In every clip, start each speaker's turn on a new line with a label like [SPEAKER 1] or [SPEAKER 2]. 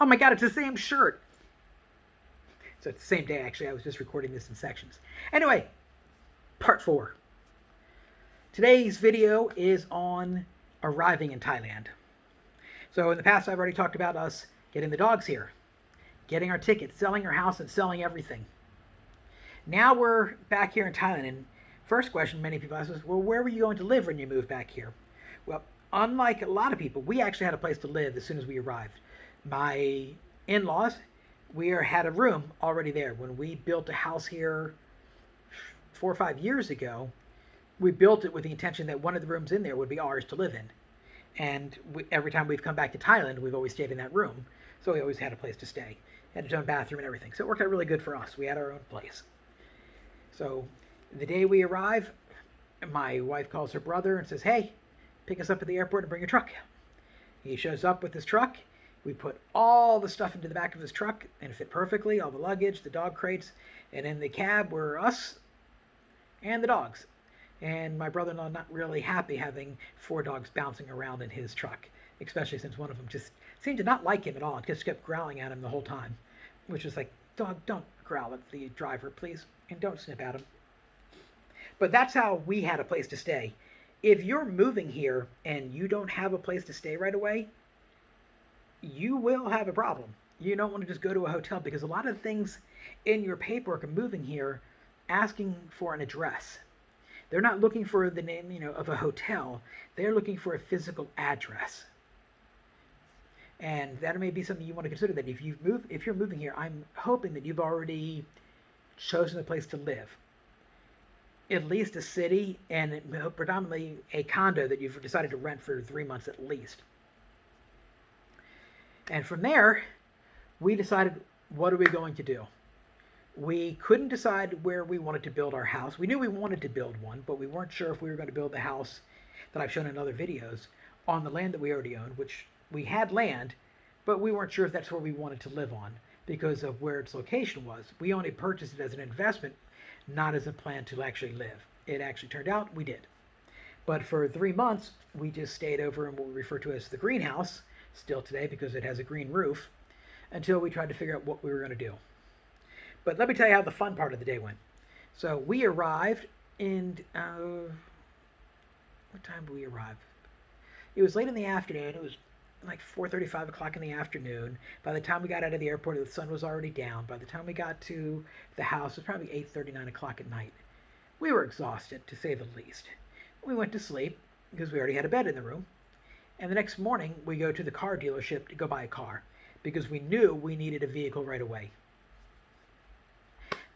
[SPEAKER 1] Oh my God, it's the same shirt. So it's the same day, actually. I was just recording this in sections. Anyway, part 4. Today's video is on arriving in Thailand. So in the past, I've already talked about us getting the dogs here, getting our tickets, selling our house, and selling everything. Now we're back here in Thailand, and first question many people ask is, well, where were you going to live when you moved back here? Well, unlike a lot of people, we actually had a place to live as soon as we arrived. My in-laws, had a room already there. When we built a house here 4 or 5 years ago, we built it with the intention that one of the rooms in there would be ours to live in. And every time we've come back to Thailand, we've always stayed in that room. So we always had a place to stay. Had its own bathroom and everything. So it worked out really good for us. We had our own place. So the day we arrive, my wife calls her brother and says, hey, pick us up at the airport and bring a truck. He shows up with his truck. We put all the stuff into the back of his truck, and it fit perfectly, all the luggage, the dog crates, and in the cab were us and the dogs. And my brother-in-law not really happy having 4 dogs bouncing around in his truck, especially since one of them just seemed to not like him at all and just kept growling at him the whole time, which was like, dog, don't growl at the driver, please, and don't snip at him. But that's how we had a place to stay. If you're moving here and you don't have a place to stay right away, you will have a problem. You don't want to just go to a hotel because a lot of things in your paperwork of moving here asking for an address. They're not looking for the name, of a hotel. They're looking for a physical address. And that may be something you want to consider, that if you're moving here, I'm hoping that you've already chosen a place to live. At least a city, and predominantly a condo that you've decided to rent for 3 months at least. And from there, we decided, what are we going to do? We couldn't decide where we wanted to build our house. We knew we wanted to build one, but we weren't sure if we were going to build the house that I've shown in other videos on the land that we already owned, which we had land, but we weren't sure if that's where we wanted to live on because of where its location was. We only purchased it as an investment, not as a plan to actually live. It actually turned out we did. But for 3 months, we just stayed over in what we refer to as the greenhouse, still today because it has a green roof, until we tried to figure out what we were going to do. But let me tell you how the fun part of the day went. So we arrived in, what time did we arrive? It was late in the afternoon. It was like 4:30, 5 o'clock in the afternoon. By the time we got out of the airport, the sun was already down. By the time we got to the house, it was probably 8:30, 9 o'clock at night. We were exhausted, to say the least. We went to sleep because we already had a bed in the room. And the next morning, we go to the car dealership to go buy a car because we knew we needed a vehicle right away.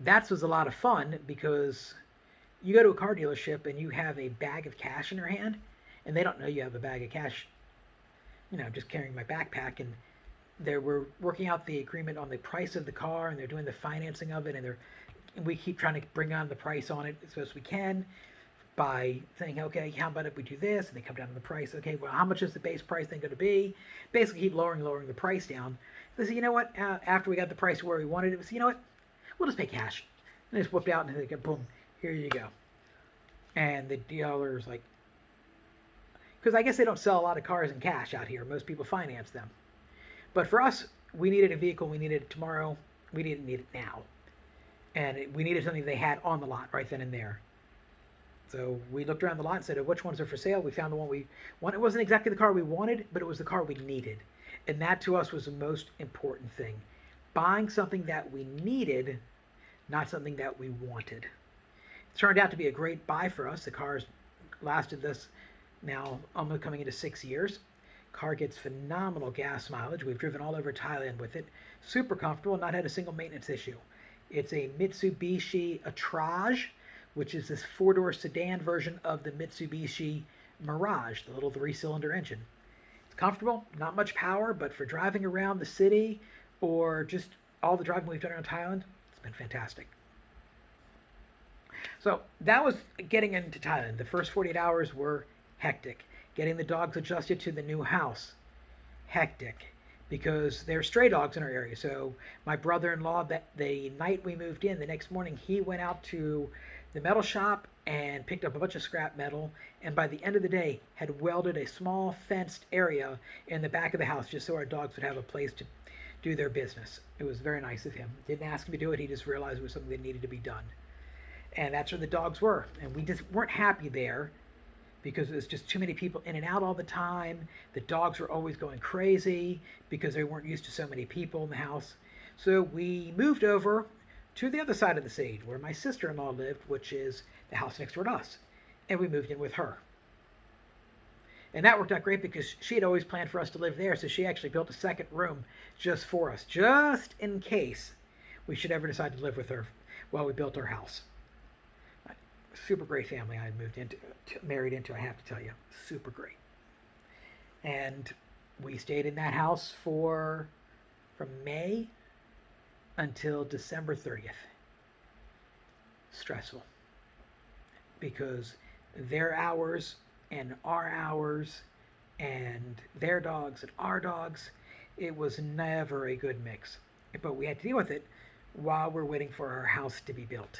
[SPEAKER 1] That was a lot of fun because you go to a car dealership and you have a bag of cash in your hand, and they don't know you have a bag of cash. Just carrying my backpack, and they were working out the agreement on the price of the car, and they're doing the financing of it, and we keep trying to bring on the price on it as best we can by saying, okay, how about if we do this? And they come down to the price. Okay, well, how much is the base price thing going to be? Basically, keep lowering the price down. They say, you know what? After we got the price where we wanted it, we say, you know what? We'll just pay cash. And they just whipped out and they go, boom, here you go. And the dealer's like, because I guess they don't sell a lot of cars in cash out here. Most people finance them. But for us, we needed a vehicle. We needed it tomorrow. We didn't need it now. And we needed something they had on the lot right then and there. So we looked around the lot and said, which ones are for sale? We found the one we wanted. It wasn't exactly the car we wanted, but it was the car we needed. And that to us was the most important thing. Buying something that we needed, not something that we wanted. It turned out to be a great buy for us. The car's lasted us now almost coming into 6 years. Car gets phenomenal gas mileage. We've driven all over Thailand with it. Super comfortable, not had a single maintenance issue. It's a Mitsubishi Atrage, which is this 4-door sedan version of the Mitsubishi Mirage, the little 3-cylinder engine. It's comfortable, not much power, but for driving around the city or just all the driving we've done around Thailand, it's been fantastic. So that was getting into Thailand. The first 48 hours were hectic. Getting the dogs adjusted to the new house, hectic, because they're stray dogs in our area. So my brother-in-law, that the night we moved in, the next morning, he went out to the metal shop and picked up a bunch of scrap metal, and by the end of the day had welded a small fenced area in the back of the house just so our dogs would have a place do their business. It was very nice of him. Didn't ask him to do it. He just realized it was something that needed to be done. And that's where the dogs were. And we just weren't happy there because there's just too many people in and out all the time. The dogs were always going crazy because they weren't used to so many people in the house. So we moved over to the other side of the stage where my sister-in-law lived, which is the house next door to us. And we moved in with her. And that worked out great because she had always planned for us to live there, so she actually built a second room just for us, just in case we should ever decide to live with her while we built our house. Super great family I had married into, I have to tell you. Super great. And we stayed in that house from May until December 30th. Stressful. Because their hours and our hours and their dogs and our dogs, it was never a good mix. But we had to deal with it while we're waiting for our house to be built.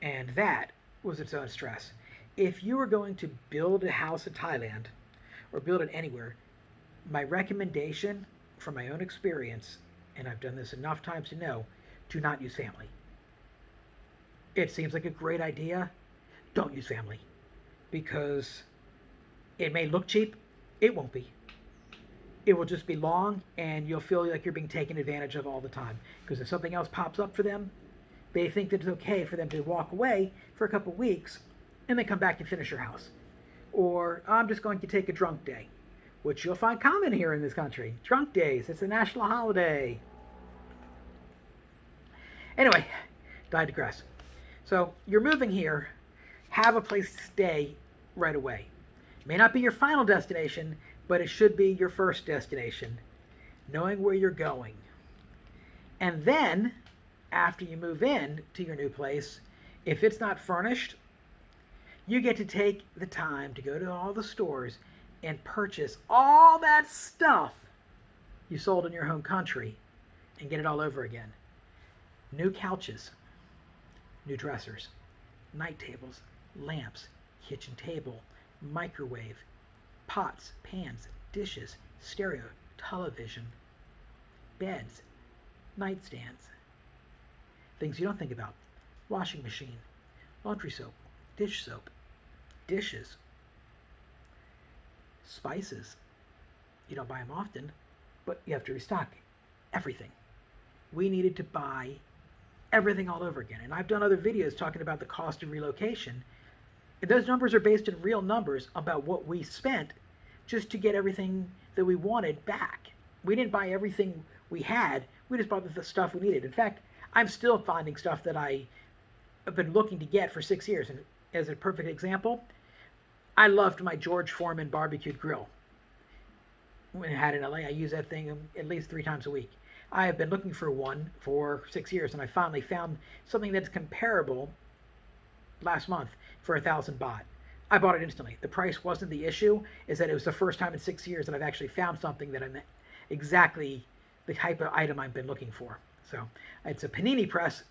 [SPEAKER 1] And that was its own stress. If you were going to build a house in Thailand or build it anywhere, my recommendation from my own experience, and I've done this enough times to know, do not use family. It seems like a great idea. Don't use family. Because it may look cheap. It won't be. It will just be long, and you'll feel like you're being taken advantage of all the time. Because if something else pops up for them, they think that it's okay for them to walk away for a couple weeks and then come back and finish your house. Or, I'm just going to take a drunk day, which you'll find common here in this country. Drunk days. It's a national holiday. Anyway, I digress. So, you're moving here. Have a place to stay right away. It may not be your final destination, but it should be your first destination. Knowing where you're going. And then, after you move in to your new place, if it's not furnished, you get to take the time to go to all the stores and purchase all that stuff you sold in your home country and get it all over again. New couches, new dressers, night tables, lamps, kitchen table, microwave, pots, pans, dishes, stereo, television, beds, nightstands. Things you don't think about. Washing machine, laundry soap, dish soap, dishes, spices. You don't buy them often, but you have to restock everything. We needed to buy everything all over again. And I've done other videos talking about the cost of relocation. And those numbers are based in real numbers about what we spent just to get everything that we wanted back. We didn't buy everything we had. We just bought the stuff we needed. In fact, I'm still finding stuff that I have been looking to get for 6 years. And as a perfect example, I loved my George Foreman barbecued grill. When I had it in LA, I use that thing at least 3 times a week. I have been looking for one for 6 years, and I finally found something that's comparable last month for 1,000 baht. I bought it instantly. The price wasn't the issue, is that it was the first time in 6 years that I've actually found something that I'm exactly the type of item I've been looking for. So it's a panini press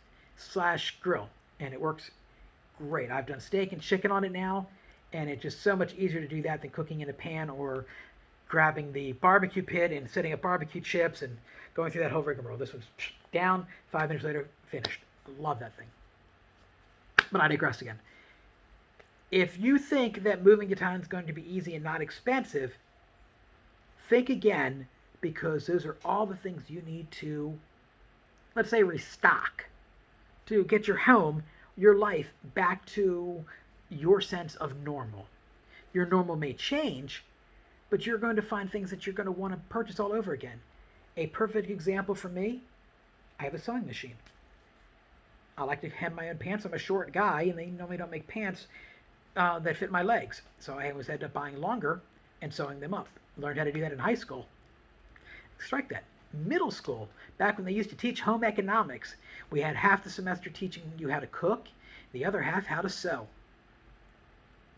[SPEAKER 1] / grill, and it works great. I've done steak and chicken on it now, and it's just so much easier to do that than cooking in a pan or grabbing the barbecue pit and setting up barbecue chips and going through that whole rigmarole. This one's down, 5 minutes later, finished. Love that thing. But I digress again. If you think that moving to Thailand is going to be easy and not expensive, think again, because those are all the things you need to, let's say, restock to get your home, your life, back to your sense of normal. Your normal may change, but you're going to find things that you're going to want to purchase all over again. A perfect example for me, I have a sewing machine. I like to hem my own pants. I'm a short guy, and they normally don't make pants that fit my legs. So I always ended up buying longer and sewing them up. Learned how to do that in high school. Strike that. Middle school, back when they used to teach home economics, we had half the semester teaching you how to cook, the other half how to sew.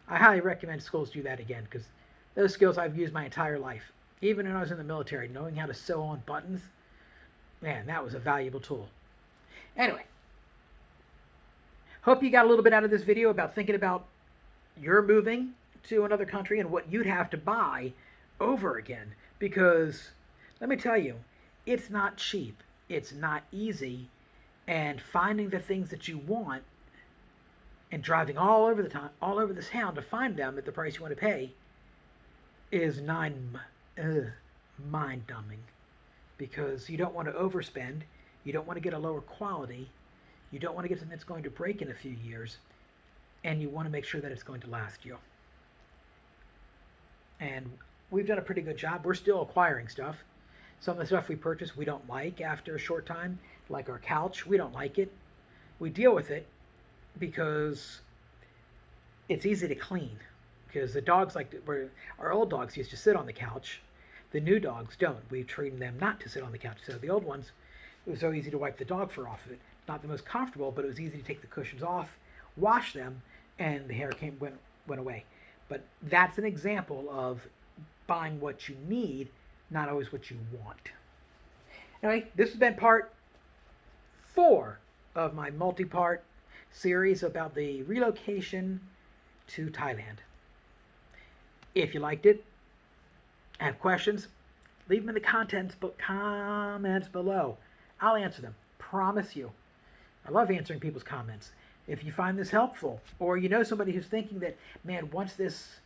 [SPEAKER 1] I highly recommend schools do that again, because those skills I've used my entire life. Even when I was in the military, knowing how to sew on buttons, man, that was a valuable tool. Anyway, hope you got a little bit out of this video about thinking about your moving to another country and what you'd have to buy over again. Because, let me tell you, it's not cheap. It's not easy. And finding the things that you want and driving all over the town to find them at the price you want to pay is mind-numbing, because you don't want to overspend, you don't want to get a lower quality, you don't want to get something that's going to break in a few years, and you want to make sure that it's going to last you. And we've done a pretty good job. We're still acquiring stuff. Some of the stuff we purchase we don't like after a short time, like our couch. We don't like it. We deal with it because it's easy to clean. Because the dogs our old dogs used to sit on the couch. The new dogs don't. We've trained them not to sit on the couch. So the old ones, it was so easy to wipe the dog fur off of it. Not the most comfortable, but it was easy to take the cushions off, wash them, and the hair went away. But that's an example of buying what you need, not always what you want. Anyway, this has been part 4 of my multi-part series about the relocation to Thailand. If you liked it, have questions, leave them in the comments below. I'll answer them. Promise you. I love answering people's comments. If you find this helpful, or you know somebody who's thinking that, man, once this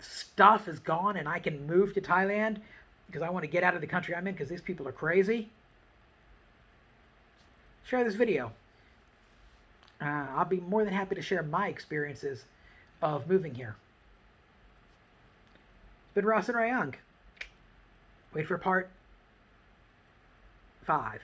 [SPEAKER 1] stuff is gone and I can move to Thailand because I want to get out of the country I'm in because these people are crazy, share this video. I'll be more than happy to share my experiences of moving here. It's been Ross and Rayang. Wait for part 5.